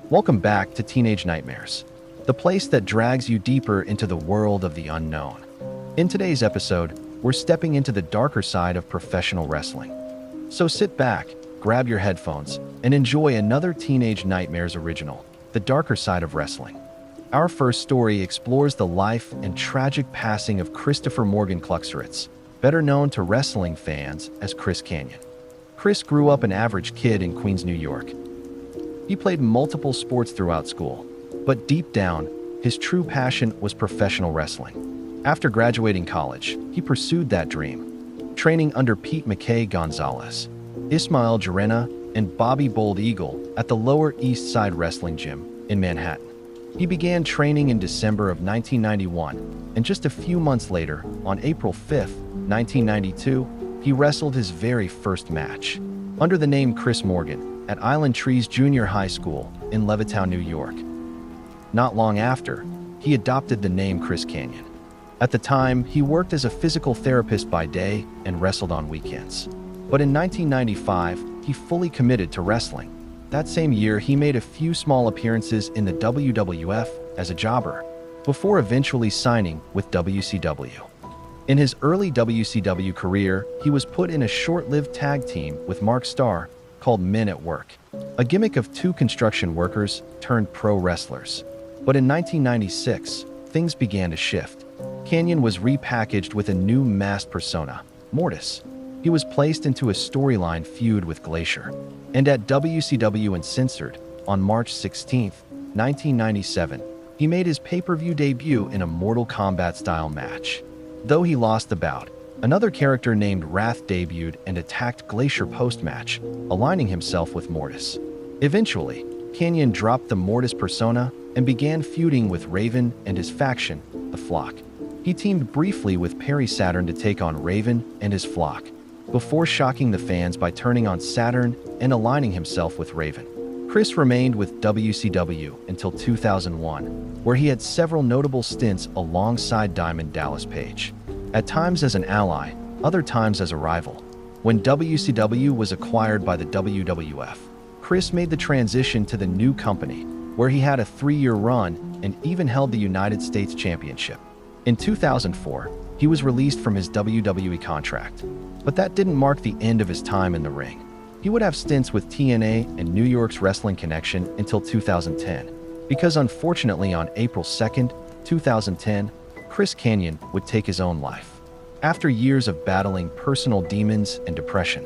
Welcome back to Teenage Nightmares, the place that drags you deeper into the world of the unknown. In today's episode, we're stepping into the darker side of professional wrestling. So sit back, grab your headphones, and enjoy another Teenage Nightmares original, The Darker Side of Wrestling. Our first story explores the life and tragic passing of Christopher Morgan Kluxeritz, better known to wrestling fans as Chris Kanyon. Chris grew up an average kid in Queens, New York. He played multiple sports throughout school, but deep down, his true passion was professional wrestling. After graduating college, he pursued that dream, training under Pete McKay Gonzalez, Ismael Jarena, and Bobby Bold Eagle at the Lower East Side Wrestling Gym in Manhattan. He began training in December of 1991, and just a few months later, on April 5, 1992, he wrestled his very first match, under the name Chris Morgan, at Island Trees Junior High School in Levittown, New York. Not long after, he adopted the name Chris Kanyon. At the time, he worked as a physical therapist by day and wrestled on weekends. But in 1995, he fully committed to wrestling. That same year, he made a few small appearances in the WWF as a jobber, before eventually signing with WCW. In his early WCW career, he was put in a short-lived tag team with Mark Starr called Men at Work, a gimmick of two construction workers turned pro wrestlers. But in 1996, things began to shift. Kanyon was repackaged with a new masked persona, Mortis. He was placed into a storyline feud with Glacier, and at WCW Uncensored, on March 16, 1997, he made his pay-per-view debut in a Mortal Kombat-style match. Though he lost the bout, another character named Wrath debuted and attacked Glacier post-match, aligning himself with Mortis. Eventually, Kanyon dropped the Mortis persona and began feuding with Raven and his faction, the Flock. He teamed briefly with Perry Saturn to take on Raven and his Flock, before shocking the fans by turning on Saturn and aligning himself with Raven. Chris remained with WCW until 2001, where he had several notable stints alongside Diamond Dallas Page, at times as an ally, other times as a rival. When WCW was acquired by the WWF, Chris made the transition to the new company, where he had a 3-year run and even held the United States Championship. In 2004, he was released from his WWE contract, but that didn't mark the end of his time in the ring. He would have stints with TNA and New York's Wrestling Connection until 2010, because unfortunately on April 2, 2010, Chris Kanyon would take his own life. After years of battling personal demons and depression,